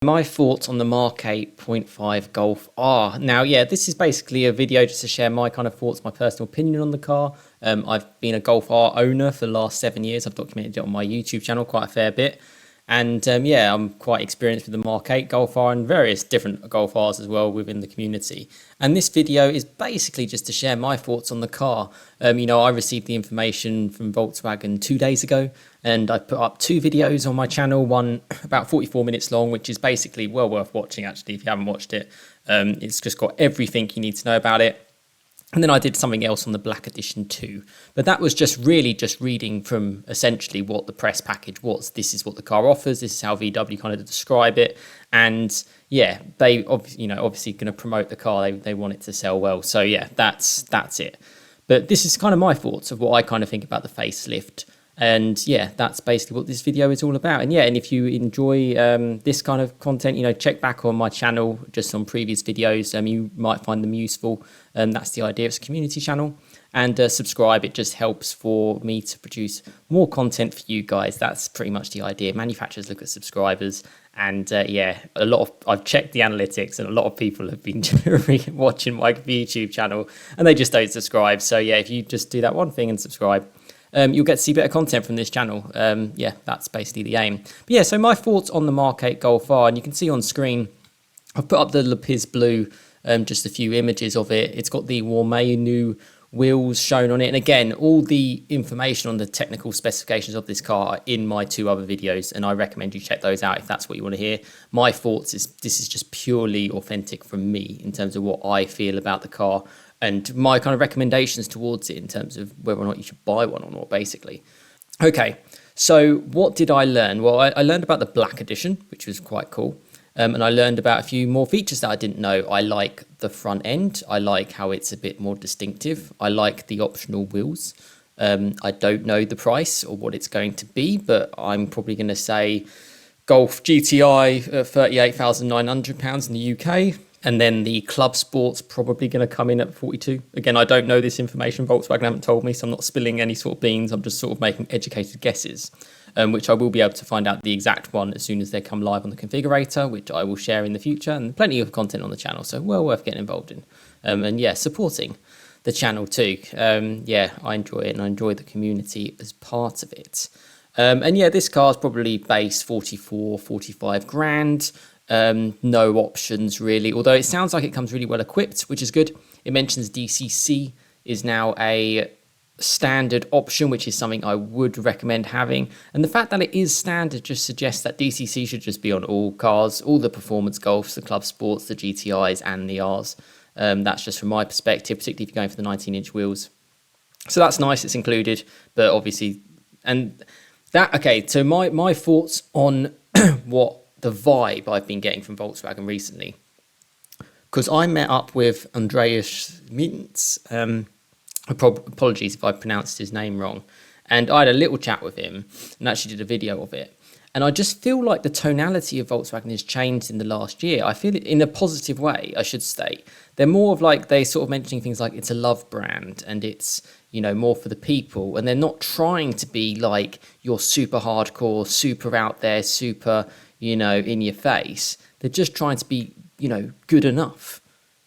My thoughts on the Mark 8.5 Golf R. Now, yeah, this is basically a video just to share my kind of thoughts, my personal opinion on the car. I've been a Golf R owner for the last 7 years. I've documented it on my YouTube channel quite a fair bit. And yeah, I'm quite experienced with the Mark 8 Golf R and various different Golf Rs as well within the community. And this video is basically just to share my thoughts on the car. I received the information from Volkswagen 2 days ago, and I put up 2 videos on my channel, one about 44 minutes long, which is basically well worth watching actually if you haven't watched it. It's just got everything you need to know about it. And then I did something else on the Black Edition too. But that was just reading from essentially what the press package was. This is what the car offers. This is how VW kind of describe it. And yeah, they obviously going to promote the car. They want it to sell well. So yeah, that's it. But this is kind of my thoughts of what I kind of think about the facelift. And yeah, that's basically what this video is all about. And yeah, and if you enjoy this kind of content, check back on my channel, just on previous videos. You might find them useful. That's the idea. It's a community channel. And subscribe. It just helps for me to produce more content for you guys. That's pretty much the idea. Manufacturers look at subscribers. And yeah, I've checked the analytics, and a lot of people have been watching my YouTube channel and they just don't subscribe. So yeah, if you just do that one thing and subscribe, you'll get to see better content from this channel. Yeah, that's basically the aim. But yeah, so my thoughts on the Mark 8 Golf R, and you can see on screen, I've put up the Lapis Blue, just a few images of it. It's got the Warmenu wheels shown on it. And again, all the information on the technical specifications of this car are in my 2 other videos, and I recommend you check those out if that's what you want to hear. My thoughts this is just purely authentic from me in terms of what I feel about the car and my kind of recommendations towards it in terms of whether or not you should buy one or not, basically. Okay, so what did I learn? Well, I learned about the Black Edition, which was quite cool. And I learned about a few more features that I didn't know. I like the front end. I like how it's a bit more distinctive. I like the optional wheels. I don't know the price or what it's going to be, but I'm probably going to say Golf GTI at £38,900 in the UK. And then the Club Sport's probably going to come in at 42. Again, I don't know this information. Volkswagen haven't told me, so I'm not spilling any sort of beans. I'm just sort of making educated guesses, which I will be able to find out the exact one as soon as they come live on the configurator, which I will share in the future, and plenty of content on the channel, so well worth getting involved in. And yeah, supporting the channel too. Yeah, I enjoy it, and I enjoy the community as part of it. And yeah, this car is probably base 45 grand. No options really, although it sounds like it comes really well equipped, which is good. It mentions DCC is now a standard option, which is something I would recommend having. And the fact that it is standard just suggests that DCC should just be on all cars, all the performance Golfs, the Club Sports, the GTIs and the Rs. That's just from my perspective, particularly if you're going for the 19-inch wheels. So that's nice, it's included, but obviously, and that, okay, so my thoughts on what the vibe I've been getting from Volkswagen recently, because I met up with Andreas Mintz, apologies if I pronounced his name wrong, and I had a little chat with him and actually did a video of it, and I just feel like the tonality of Volkswagen has changed in the last year. I feel it in a positive way, I should state. They're more of like, they sort of mentioning things like it's a love brand and it's, more for the people, and they're not trying to be like you're super hardcore, super out there, super in your face. They're just trying to be, good enough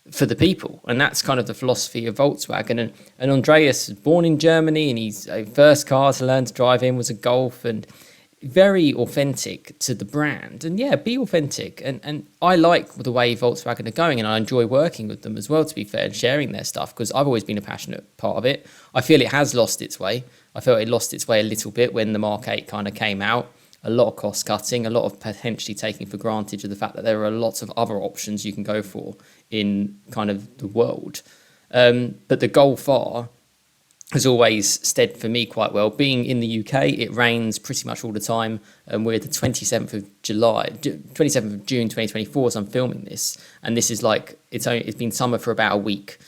for the people. And that's kind of the philosophy of Volkswagen. And Andreas was born in Germany, and his first car to learn to drive in was a Golf, and very authentic to the brand. And yeah, be authentic. And I like the way Volkswagen are going, and I enjoy working with them as well, to be fair, and sharing their stuff, because I've always been a passionate part of it. I feel it has lost its way. I felt it lost its way a little bit when the Mark 8 kind of came out. A lot of cost cutting, a lot of potentially taking for granted of the fact that there are lots of other options you can go for in kind of the world. But the Golf R has always stead for me quite well. Being in the UK, it rains pretty much all the time. And we're the 27th of June 2024 as I'm filming this. And this is like, it's been summer for about a week.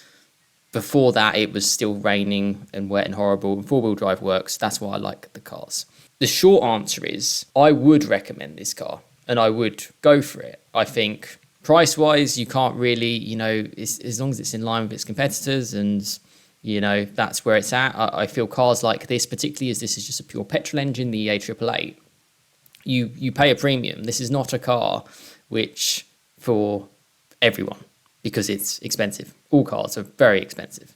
Before that, it was still raining and wet and horrible. And 4-wheel drive works. That's why I like the cars. The short answer is I would recommend this car and I would go for it. I think price-wise, you can't really, as long as it's in line with its competitors and, that's where it's at. I feel cars like this, particularly as this is just a pure petrol engine, the A888, you pay a premium. This is not a car which for everyone, because it's expensive. All cars are very expensive.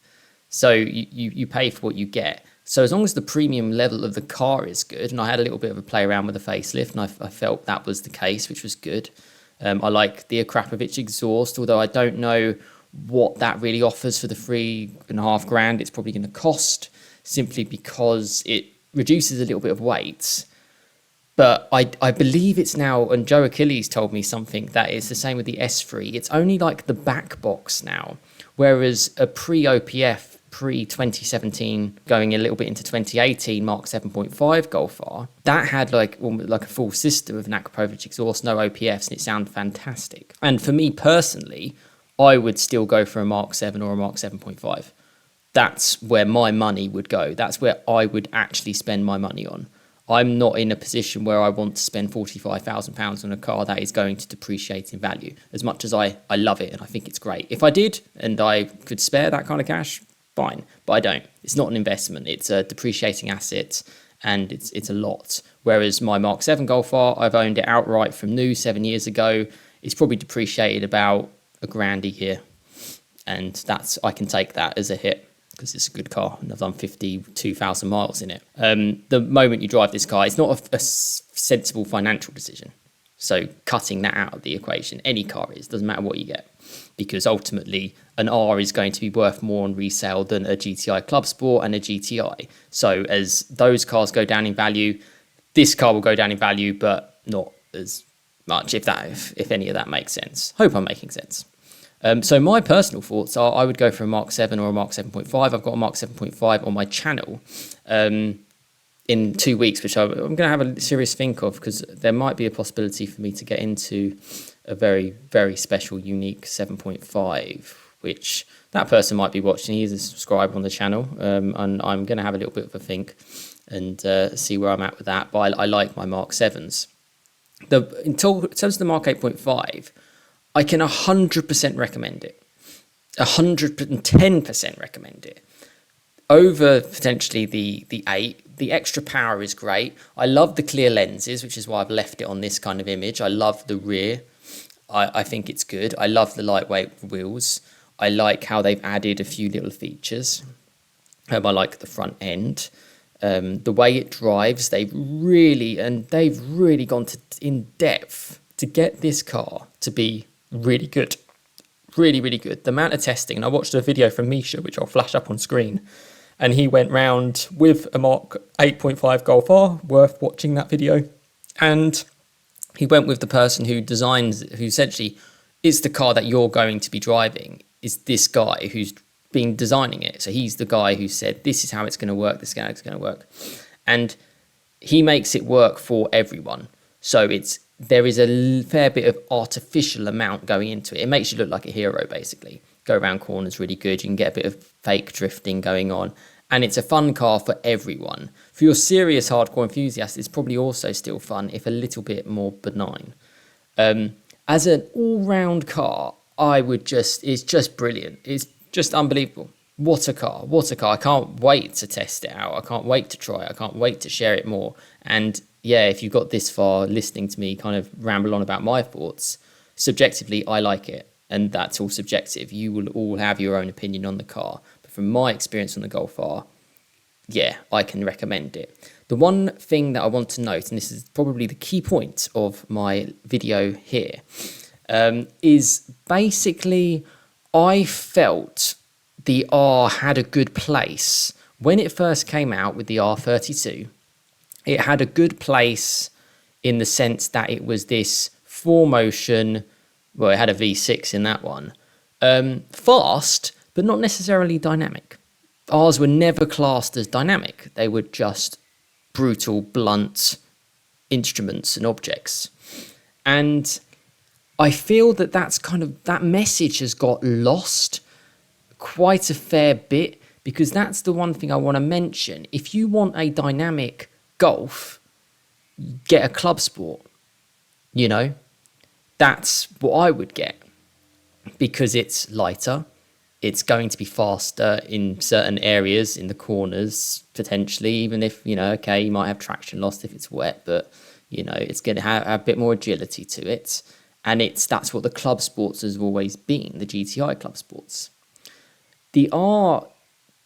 So you pay for what you get. So as long as the premium level of the car is good, and I had a little bit of a play around with the facelift, and I felt that was the case, which was good. I like the Akrapovic exhaust, although I don't know what that really offers for the 3.5 grand it's probably going to cost, simply because it reduces a little bit of weight. But I believe it's now, and Joe Achilles told me something, that it's the same with the S3. It's only like the back box now, whereas a pre-OPF, pre-2017, going a little bit into 2018, Mark 7.5 Golf R, that had like a full system of an Akrapovic exhaust, no OPFs, and it sounded fantastic. And for me personally, I would still go for a Mark 7 or a Mark 7.5. That's where my money would go. That's where I would actually spend my money on. I'm not in a position where I want to spend £45,000 on a car that is going to depreciate in value. As much as I love it and I think it's great. If I did and I could spare that kind of cash, fine. But I don't. It's not an investment. It's a depreciating asset, and it's a lot. Whereas my Mark 7 Golf R, I've owned it outright from new 7 years ago. It's probably depreciated about £1,000 a year. And I can take that as a hit, because it's a good car and I've done 52,000 miles in it. The moment you drive this car, it's not a sensible financial decision. So cutting that out of the equation, any car doesn't matter what you get, because ultimately an R is going to be worth more on resale than a GTI Club Sport and a GTI. So as those cars go down in value, this car will go down in value, but not as much, if any of that makes sense. Hope I'm making sense. So my personal thoughts are I would go for a Mark 7 or a Mark 7.5. I've got a Mark 7.5 on my channel in 2 weeks, which I'm going to have a serious think of, because there might be a possibility for me to get into a very, very special, unique 7.5, which that person might be watching. He's a subscriber on the channel, and I'm going to have a little bit of a think and see where I'm at with that. But I like my Mark 7s. In terms of the Mark 8.5, I can 100% recommend it. 110% recommend it. Over potentially the 8. The extra power is great. I love the clear lenses, which is why I've left it on this kind of image. I love the rear. I think it's good. I love the lightweight wheels. I like how they've added a few little features. I like the front end. The way it drives, they've really gone in depth to get this car to be really good. Really, really good. The amount of testing, and I watched a video from Misha, which I'll flash up on screen, and he went round with a Mark 8.5 Golf R, worth watching that video, and he went with the person who essentially is the car that you're going to be driving, is this guy who's been designing it. So he's the guy who said, this is how it's going to work, this is how it's going to work. And he makes it work for everyone. So there is a fair bit of artificial amount going into it. It makes you look like a hero, basically. Go around corners really good. You can get a bit of fake drifting going on. And it's a fun car for everyone. For your serious hardcore enthusiast, it's probably also still fun, if a little bit more benign. As an all-round car, it's just brilliant. It's just unbelievable. What a car. I can't wait to test it out. I can't wait to try it. I can't wait to share it more. And yeah, if you got this far listening to me kind of ramble on about my thoughts, subjectively, I like it. And that's all subjective. You will all have your own opinion on the car. But from my experience on the Golf R, yeah, I can recommend it. The one thing that I want to note, and this is probably the key point of my video here, is basically I felt the R had a good place. When it first came out with the R32, it had a good place in the sense that it was this 4Motion, well, it had a V6 in that one, fast, but not necessarily dynamic. Ours were never classed as dynamic. They were just brutal, blunt instruments and objects. And I feel that that message has got lost quite a fair bit, because that's the one thing I want to mention. If you want a dynamic Golf, get a Club Sport. That's what I would get, because it's lighter. It's going to be faster in certain areas, in the corners, potentially, even if, okay, you might have traction loss if it's wet, but, it's going to have a bit more agility to it. And that's what the club sports has always been, the GTI club sports. The R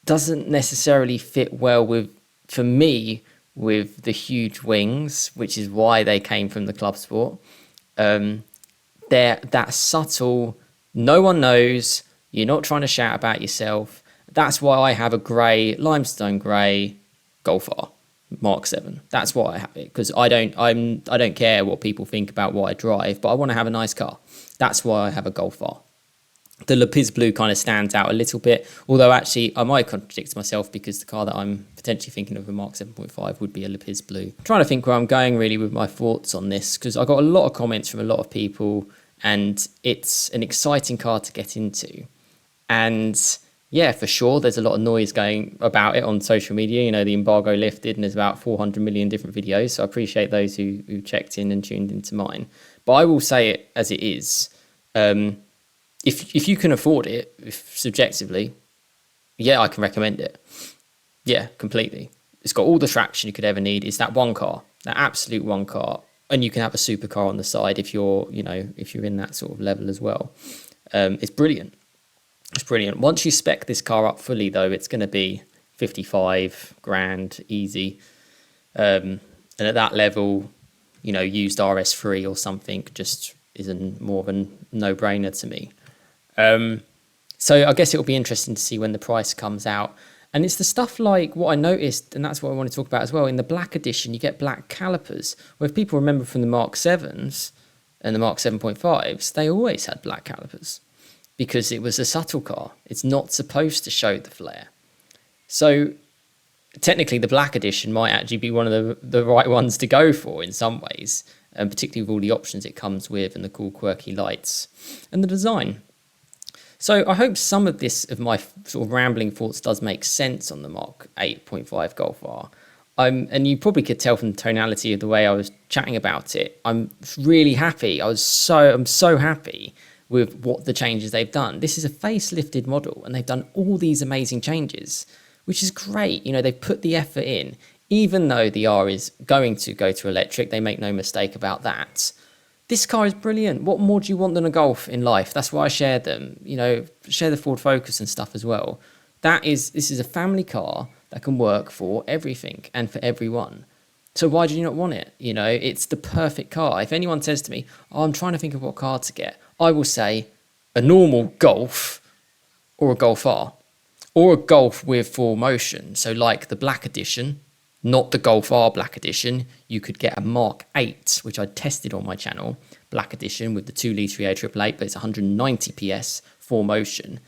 doesn't necessarily fit well for me, with the huge wings, which is why they came from the club sport. They're that subtle, no one knows, you're not trying to shout about yourself. That's why I have a grey, limestone grey Golf R Mark 7. That's why I have it, because I don't care what people think about what I drive, but I want to have a nice car. That's why I have a Golf R. The Lapis Blue kind of stands out a little bit, although actually I might contradict myself, because the car that I'm potentially thinking of, a Mark 7.5, would be a Lapis Blue. I'm trying to think where I'm going really with my thoughts on this, because I got a lot of comments from a lot of people, and it's an exciting car to get into. And yeah, for sure, there's a lot of noise going about it on social media. You know, the embargo lifted and there's about 400 million different videos. So I appreciate those who checked in and tuned into mine. But I will say it as it is. If you can afford it, subjectively, yeah, I can recommend it. Yeah, completely. It's got all the traction you could ever need. It's that one car, that absolute one car. And you can have a supercar on the side if you're in that sort of level as well. It's brilliant. It's brilliant. Once you spec this car up fully, though, it's going to be 55 grand easy. And at that level, used RS3 or something just isn't more of a no-brainer to me. So I guess it'll be interesting to see when the price comes out. And it's the stuff like what I noticed, and that's what I want to talk about as well. In the black edition, you get black calipers. Where if people remember from the Mark 7s and the Mark 7.5s, they always had black calipers because it was a subtle car. It's not supposed to show the flare. So technically, the black edition might actually be one of the right ones to go for in some ways, and particularly with all the options it comes with and the cool quirky lights and the design. So I hope some of my sort of rambling thoughts does make sense on the Mark 8.5 Golf R. And you probably could tell from the tonality of the way I was chatting about it. I'm really happy. I'm so happy with what the changes they've done. This is a facelifted model, and they've done all these amazing changes, which is great. They've put the effort in, even though the R is going to go to electric. They make no mistake about that. This car is brilliant. What more do you want than a Golf in life? That's why I share them. Share the Ford Focus and stuff as well. This is a family car that can work for everything and for everyone. So why do you not want it? It's the perfect car. If anyone says to me, I'm trying to think of what car to get, I will say a normal Golf or a Golf R or a Golf with 4Motion. So like the black edition, not the Golf R Black Edition. You could get a Mark 8, which I tested on my channel, Black Edition with the 2-litre E888, but it's 190 PS, 4Motion.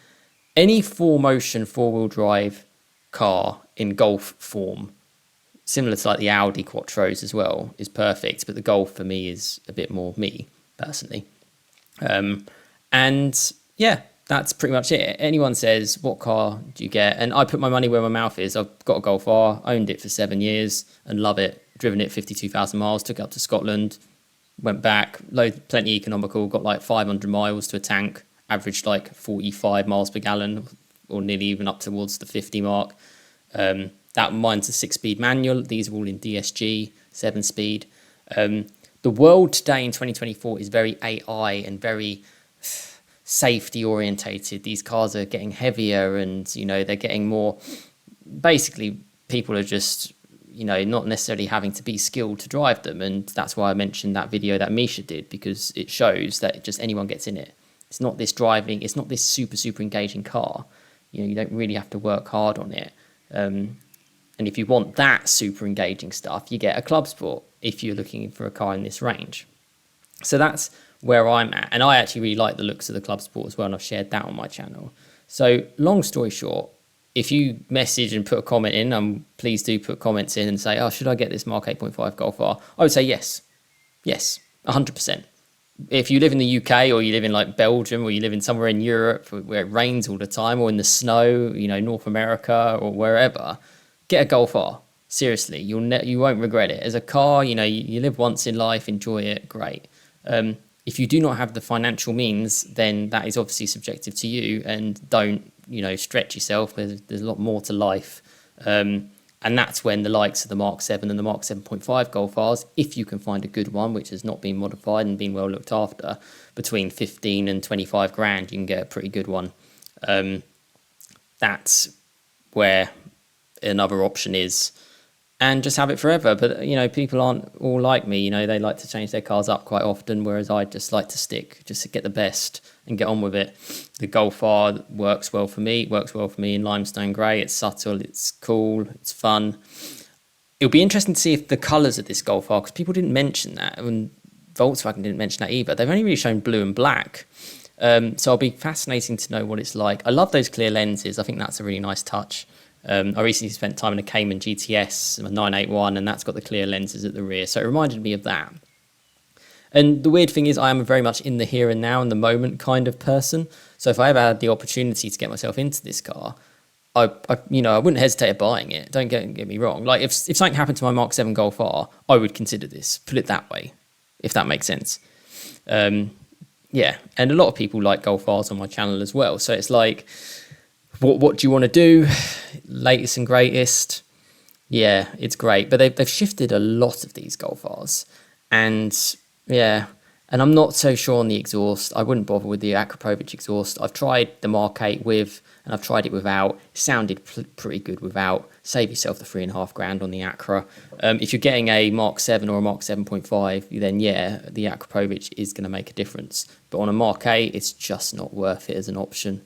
Any 4Motion 4-wheel drive car in Golf form, similar to like the Audi Quattros as well, is perfect. But the Golf for me is a bit more me, personally. And yeah, that's pretty much it. Anyone says, what car do you get? And I put my money where my mouth is. I've got a Golf R, owned it for 7 years and love it. Driven it 52,000 miles, took it up to Scotland, went back, plenty economical, got like 500 miles to a tank, averaged like 45 miles per gallon, or nearly even up towards the 50 mark. Mine's a 6-speed manual. These are all in DSG, 7-speed. The world today in 2024 is very AI and very safety orientated. These cars are getting heavier and they're getting more, basically people are just not necessarily having to be skilled to drive them. And that's why I mentioned that video that Misha did, because it shows that just anyone gets in it. It's not this super engaging car. You don't really have to work hard on it. And if you want that super engaging stuff, you get a Club Sport if you're looking for a car in this range. So that's where I'm at. And I actually really like the looks of the Club Sport as well, and I've shared that on my channel. So long story short, if you message and put a comment in, please do put comments in and say, should I get this Mark 8.5 Golf R? I would say yes. Yes, 100%. If you live in the UK or you live in like Belgium or you live in somewhere in Europe where it rains all the time, or in the snow, North America or wherever, get a Golf R. Seriously, you won't regret it. As a car, you live once in life, enjoy it, great. If you do not have the financial means, then that is obviously subjective to you, and don't, stretch yourself. There's a lot more to life. And And that's when the likes of the Mark 7 and the Mark 7.5 Golf Rs, if you can find a good one, which has not been modified and been well looked after, between 15 and 25 grand, you can get a pretty good one. That's where another option is. And just have it forever. But, you know, people aren't all like me. You know, they like to change their cars up quite often, whereas I just like to stick, just to get the best and get on with it. The Golf R works well for me. It works well for me in limestone grey. It's subtle, it's cool, it's fun. It'll be interesting to see if the colours of this Golf R, because people didn't mention that, and Volkswagen didn't mention that either. They've only really shown blue and black. So it'll be fascinating to know what it's like. I love those clear lenses. I think that's a really nice touch. I recently spent time in a Cayman GTS, a 981, and that's got the clear lenses at the rear. So it reminded me of that. And the weird thing is I am very much in the here and now and the moment kind of person. So if I ever had the opportunity to get myself into this car, I wouldn't hesitate at buying it. Don't get me wrong. Like if something happened to my Mark 7 Golf R, I would consider this. Put it that way, if that makes sense. Yeah, and a lot of people like Golf Rs on my channel as well. So it's like, what do you want to do? Latest and greatest. Yeah, it's great. But they've shifted a lot of these Golf Rs. And yeah, and I'm not so sure on the exhaust. I wouldn't bother with the Akrapovic exhaust. I've tried the Mark 8 with, and I've tried it without. It sounded pretty good without. Save yourself the 3.5 grand on the Acra. If you're getting a Mark 7 or a Mark 7.5, then yeah, the Akrapovic is going to make a difference. But on a Mark 8, it's just not worth it as an option.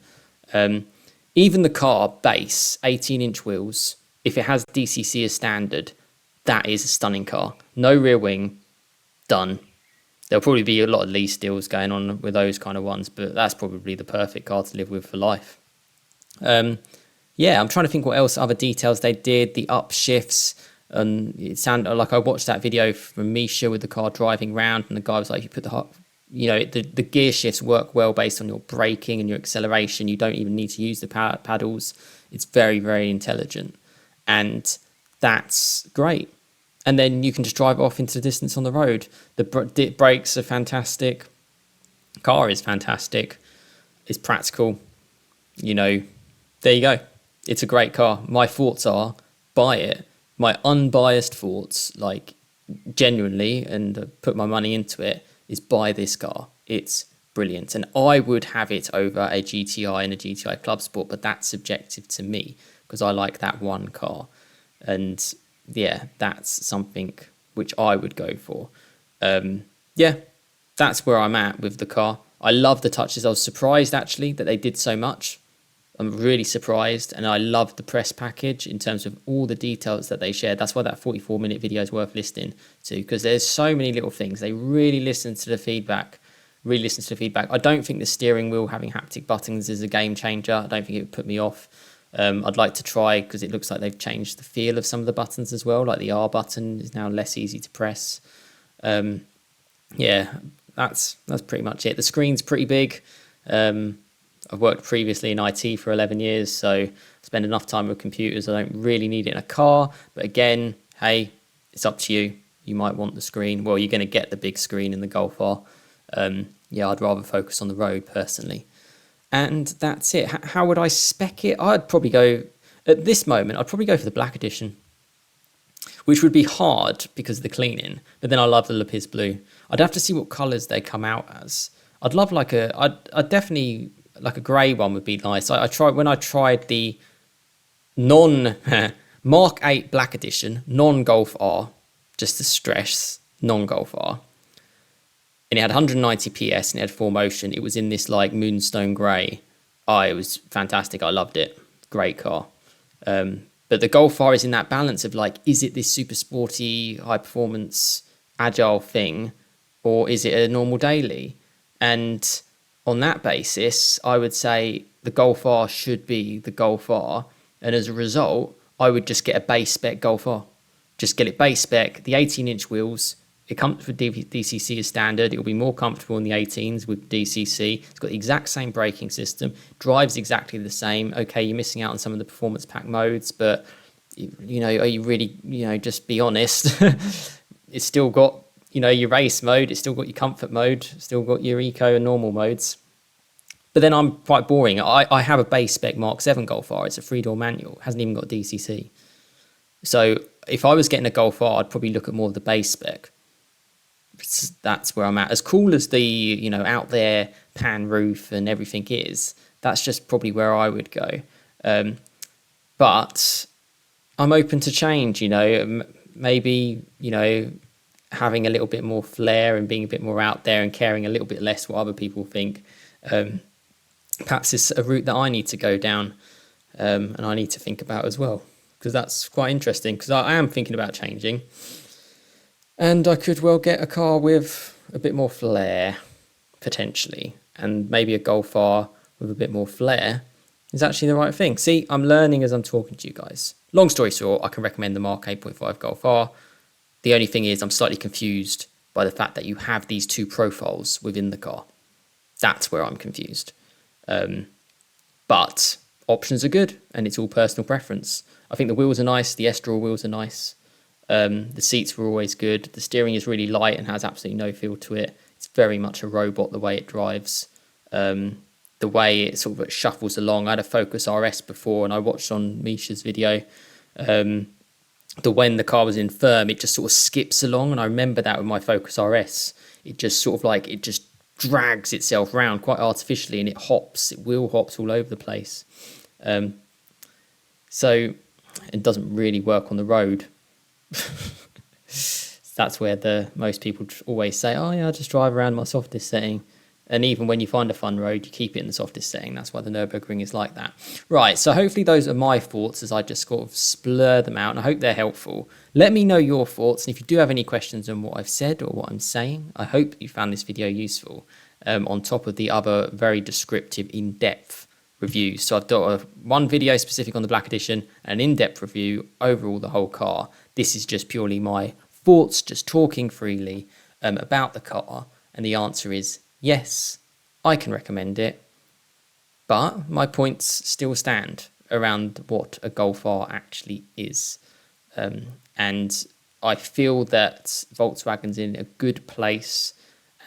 Even the car base, 18-inch wheels, if it has DCC as standard, that is a stunning car. No rear wing, done. There'll probably be a lot of lease deals going on with those kind of ones, but that's probably the perfect car to live with for life. Yeah, I'm trying to think what else, other details they did, the upshifts, and it sounded like I watched that video from Misha with the car driving round, and the guy was like, you put the gear shifts work well based on your braking and your acceleration. You don't even need to use the paddles. It's very, very intelligent, and that's great. And then you can just drive off into the distance on the road. The brakes are fantastic. Car is fantastic. It's practical. You know, there you go. It's a great car. My thoughts are, buy it. My unbiased thoughts, like genuinely, and put my money into it, is buy this car. It's brilliant. And I would have it over a GTI and a GTI Club Sport, but that's subjective to me because I like that one car. And yeah, that's something which I would go for. Yeah, that's where I'm at with the car. I love the touches. I was surprised actually that they did so much. I'm really surprised, and I love the press package in terms of all the details that they shared. That's why that 44-minute video is worth listening to, because there's so many little things. They really listen to the feedback. I don't think the steering wheel having haptic buttons is a game changer. I don't think it would put me off. I'd like to try, because it looks like they've changed the feel of some of the buttons as well. Like the R button is now less easy to press. Yeah, that's pretty much it. The screen's pretty big. I've worked previously in IT for 11 years, so I spend enough time with computers. I don't really need it in a car. But again, hey, it's up to you. You might want the screen. Well, you're going to get the big screen in the Golf R. Yeah, I'd rather focus on the road personally. And that's it. How would I spec it? I'd probably go, at this moment, I'd probably go for the black edition, which would be hard because of the cleaning. But then I love the Lapis Blue. I'd have to see what colours they come out as. I'd love I'd definitely, like a grey one would be nice. When I tried the Mark 8 Black Edition, non-Golf R, just to stress, non-Golf R. And it had 190 PS and it had 4Motion. It was in this like moonstone grey. It was fantastic. I loved it. Great car. But the Golf R is in that balance of like, is it this super sporty, high performance, agile thing, or is it a normal daily? And on that basis, I would say the Golf R should be the Golf R. And as a result, I would just get a base spec Golf R. Just get it base spec, the 18-inch wheels. It comes with DCC as standard. It'll be more comfortable in the 18s with DCC. It's got the exact same braking system. Drives exactly the same. Okay, you're missing out on some of the performance pack modes, but you know, are you really, just be honest. It's still got, your race mode. It's still got your comfort mode. Still got your eco and normal modes. But then I'm quite boring. I have a base spec Mark 7 Golf R. It's a 3-door manual. It hasn't even got DCC. So if I was getting a Golf R, I'd probably look at more of the base spec. That's where I'm at. As cool as the, out there pan roof and everything is, that's just probably where I would go. But I'm open to change, maybe, having a little bit more flair and being a bit more out there and caring a little bit less what other people think. Perhaps it's a route that I need to go down, and I need to think about as well, because that's quite interesting, because I am thinking about changing. And I could well get a car with a bit more flair, potentially, and maybe a Golf R with a bit more flair is actually the right thing. See, I'm learning as I'm talking to you guys. Long story short, I can recommend the Mark 8.5 Golf R. The only thing is I'm slightly confused by the fact that you have these two profiles within the car. That's where I'm confused. But options are good, and it's all personal preference. I think the wheels are nice. The Estoril wheels are nice. The seats were always good. The steering is really light and has absolutely no feel to it. It's very much a robot the way it drives. The way it sort of shuffles along. I had a Focus RS before, and I watched on Misha's video. When the car was in firm, it just sort of skips along, and I remember that with my Focus RS. It just sort of it just drags itself around quite artificially, and it wheel hops all over the place. So it doesn't really work on the road. That's where most people always say, oh yeah, I just drive around my softest setting. And even when you find a fun road, you keep it in the softest setting. That's why the Nürburgring is like that. Right, so hopefully those are my thoughts as I just sort of splur them out, and I hope they're helpful. Let me know your thoughts, and if you do have any questions on what I've said or what I'm saying, I hope you found this video useful, on top of the other very descriptive, in-depth reviews. So I've got one video specific on the Black Edition, and an in-depth review overall the whole car. This is just purely my thoughts, just talking freely about the car, and the answer is yes, I can recommend it, but my points still stand around what a Golf R actually is. And I feel that Volkswagen's in a good place,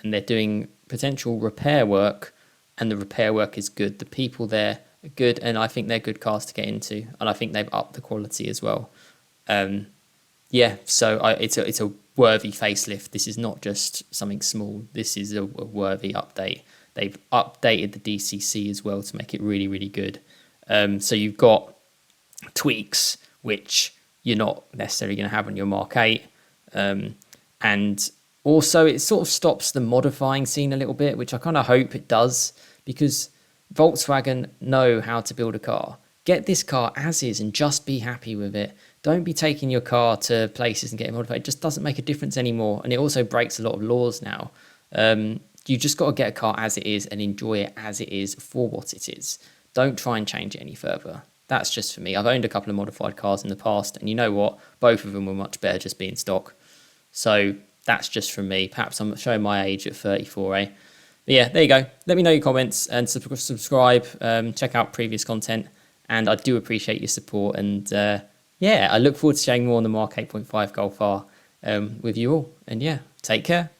and they're doing potential repair work, and the repair work is good. The people there are good, and I think they're good cars to get into, and I think they've upped the quality as well. It's a worthy facelift. This is not just something small. This is a worthy update. They've updated the DCC as well to make it really, really good. So you've got tweaks which you're not necessarily going to have on your Mark 8. And also it sort of stops the modifying scene a little bit, which I kind of hope it does, because Volkswagen know how to build a car. Get this car as is and just be happy with it. Don't be taking your car to places and getting modified. It just doesn't make a difference anymore. And it also breaks a lot of laws now. You just got to get a car as it is and enjoy it as it is for what it is. Don't try and change it any further. That's just for me. I've owned a couple of modified cars in the past, and you know what? Both of them were much better just being stock. So that's just from me. Perhaps I'm showing my age at 34, eh? But yeah, there you go. Let me know your comments and subscribe. Check out previous content. And I do appreciate your support. And I look forward to sharing more on the Mark 8.5 Golf R with you all. And yeah, take care.